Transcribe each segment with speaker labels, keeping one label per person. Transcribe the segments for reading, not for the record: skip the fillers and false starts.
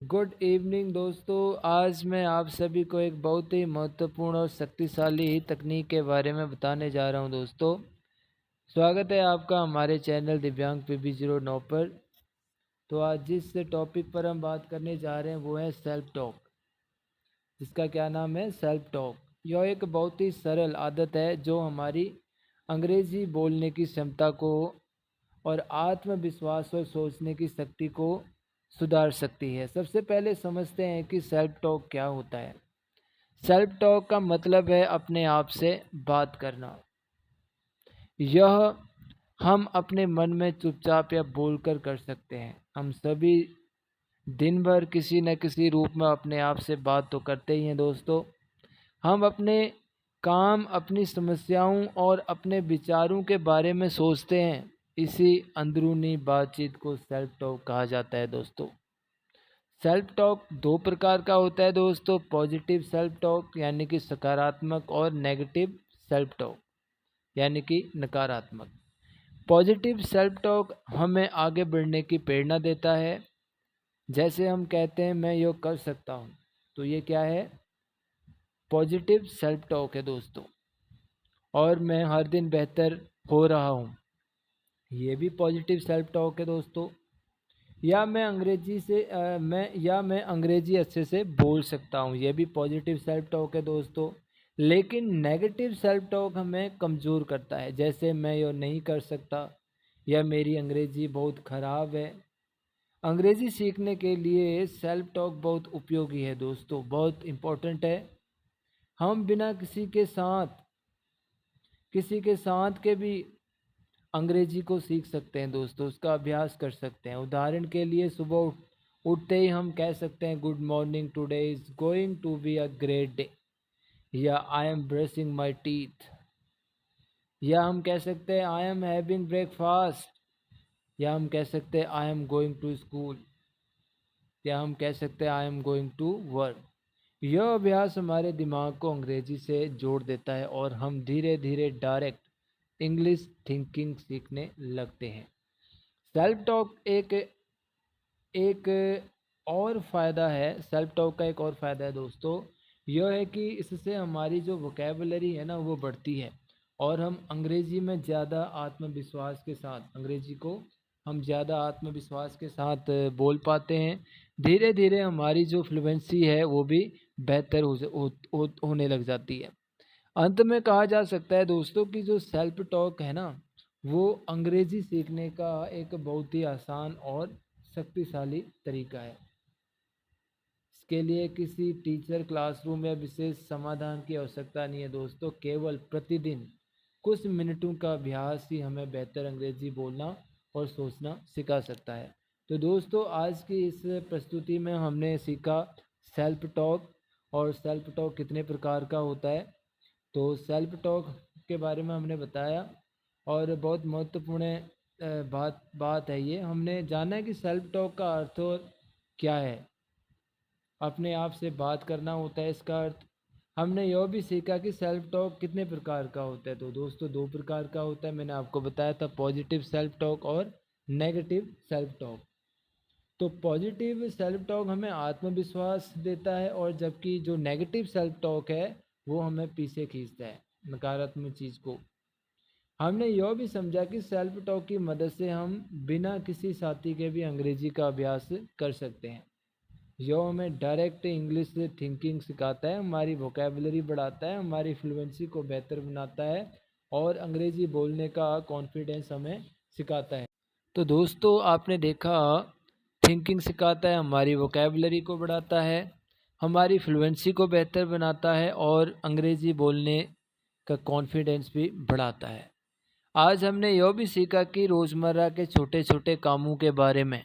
Speaker 1: Good evening दोस्तों। आज मैं आप सभी को एक बहुत ही महत्वपूर्ण और शक्तिशाली तकनीक के बारे में बताने जा रहा हूं दोस्तों। स्वागत है आपका हमारे चैनल दिव्यांग PB09 पर। तो आज जिस टॉपिक पर हम बात करने जा रहे हैं वो है सेल्फ टॉक, जिसका क्या नाम है सेल्फ टॉक। यह एक बहुत ही सरल आदत है जो हमारी अंग्रेजी बोलने की क्षमता को और आत्मविश्वास और सोचने की शक्ति को सुधार सकती है। सबसे पहले समझते हैं कि सेल्फ टॉक क्या होता है। सेल्फ टॉक का मतलब है अपने आप से बात करना। यह हम अपने मन में चुपचाप या बोलकर कर सकते हैं। हम सभी दिन भर किसी न किसी रूप में अपने आप से बात तो करते ही हैं दोस्तों। हम अपने काम, अपनी समस्याओं और अपने विचारों के बारे में सोचते हैं। इसी अंदरूनी बातचीत को सेल्फ टॉक कहा जाता है दोस्तों। सेल्फ टॉक दो प्रकार का होता है दोस्तों। पॉजिटिव सेल्फ टॉक यानी कि सकारात्मक, और नेगेटिव सेल्फ टॉक यानी कि नकारात्मक। पॉजिटिव सेल्फ टॉक हमें आगे बढ़ने की प्रेरणा देता है। जैसे हम कहते हैं मैं ये कर सकता हूँ, तो ये क्या है? पॉजिटिव सेल्फ टॉक है दोस्तों। और मैं हर दिन बेहतर हो रहा हूँ, ये भी पॉजिटिव सेल्फ टॉक है दोस्तों। या मैं अंग्रेजी अच्छे से बोल सकता हूँ, ये भी पॉजिटिव सेल्फ टॉक है दोस्तों। लेकिन नेगेटिव सेल्फ टॉक हमें कमज़ोर करता है। जैसे मैं ये नहीं कर सकता, या मेरी अंग्रेजी बहुत ख़राब है। अंग्रेजी सीखने के लिए सेल्फ टॉक बहुत उपयोगी है दोस्तों, बहुत इम्पोर्टेंट है। हम बिना किसी के साथ के भी अंग्रेजी को सीख सकते हैं दोस्तों, उसका अभ्यास कर सकते हैं। उदाहरण के लिए सुबह उठते ही हम कह सकते हैं good morning, today is going to be a great day, या I am brushing my teeth, या हम कह सकते हैं आई एम हैविंग ब्रेकफास्ट, या हम कह सकते हैं I am going to school, या हम कह सकते हैं I am going to work. यह अभ्यास हमारे दिमाग को अंग्रेजी से जोड़ देता है और हम धीरे धीरे डायरेक्ट इंग्लिश थिंकिंग सीखने लगते हैं। सेल्फ टॉक एक एक और फ़ायदा है, सेल्फ टॉक का एक और फ़ायदा है दोस्तों। यह है कि इससे हमारी जो वोकेबलरी है ना वो बढ़ती है, और हम अंग्रेज़ी में ज़्यादा आत्मविश्वास के साथ अंग्रेज़ी को हम ज़्यादा आत्मविश्वास के साथ बोल पाते हैं। धीरे धीरे हमारी जो फ्लुएंसी है वो भी बेहतर होने लग जाती है। अंत में कहा जा सकता है दोस्तों कि जो सेल्फ टॉक है ना, वो अंग्रेजी सीखने का एक बहुत ही आसान और शक्तिशाली तरीका है। इसके लिए किसी टीचर, क्लासरूम या विशेष समाधान की आवश्यकता नहीं है दोस्तों। केवल प्रतिदिन कुछ मिनटों का अभ्यास ही हमें बेहतर अंग्रेजी बोलना और सोचना सिखा सकता है। तो दोस्तों, आज की इस प्रस्तुति में हमने सीखा सेल्फ टॉक, और सेल्फ टॉक कितने प्रकार का होता है। तो सेल्फ टॉक के बारे में हमने बताया, और बहुत महत्वपूर्ण बात है ये। हमने जाना है कि सेल्फ टॉक का अर्थ और क्या है। अपने आप से बात करना होता है इसका अर्थ। हमने यह भी सीखा कि सेल्फ टॉक कितने प्रकार का होता है। तो दोस्तों, दो प्रकार का होता है, मैंने आपको बताया था, पॉजिटिव सेल्फ टॉक और नेगेटिव सेल्फ टॉक। तो पॉजिटिव सेल्फ टॉक हमें आत्मविश्वास देता है, और जबकि जो नेगेटिव सेल्फ टॉक है वो हमें पीछे खींचता है, नकारात्मक चीज़ को। हमने यह भी समझा कि सेल्फ टॉक की मदद से हम बिना किसी साथी के भी अंग्रेजी का अभ्यास कर सकते हैं। यह हमें डायरेक्ट इंग्लिश थिंकिंग सिखाता है, हमारी वोकेबलरी बढ़ाता है, हमारी फ्लुएंसी को बेहतर बनाता है, और अंग्रेजी बोलने का कॉन्फिडेंस हमें सिखाता है। तो दोस्तों, आपने देखा, थिंकिंग सिखाता है, हमारी वोकेबलरी को बढ़ाता है, हमारी फ्लुएंसी को बेहतर बनाता है, और अंग्रेजी बोलने का कॉन्फिडेंस भी बढ़ाता है। आज हमने यह भी सीखा कि रोज़मर्रा के छोटे छोटे कामों के बारे में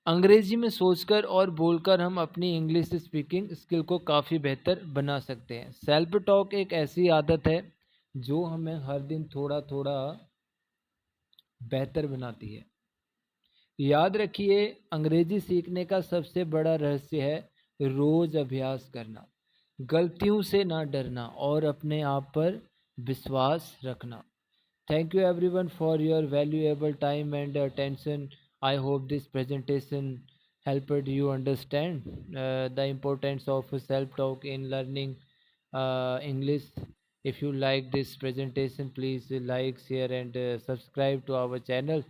Speaker 1: अंग्रेजी में सोचकर और बोलकर हम अपनी इंग्लिश स्पीकिंग स्किल को काफ़ी बेहतर बना सकते हैं। सेल्फ टॉक एक ऐसी आदत है जो हमें हर दिन थोड़ा थोड़ा बेहतर बनाती है। याद रखिए, अंग्रेजी सीखने का सबसे बड़ा रहस्य है रोज़ अभ्यास करना, गलतियों से ना डरना, और अपने आप पर विश्वास रखना। Thank you everyone for your valuable time and attention. I hope this presentation helped you understand the importance of self-talk in learning English. If you like this presentation, please like, share, and subscribe to our channel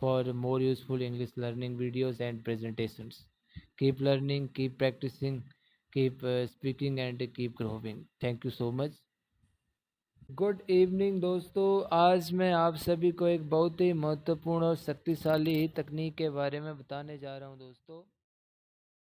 Speaker 1: for more useful English learning videos and presentations. Keep learning, keep practicing, keep speaking, and keep growing. Thank you so much. Good evening दोस्तों, आज मैं आप सभी को एक बहुत ही महत्वपूर्ण और शक्तिशाली तकनीक के बारे में बताने जा रहा हूं दोस्तों।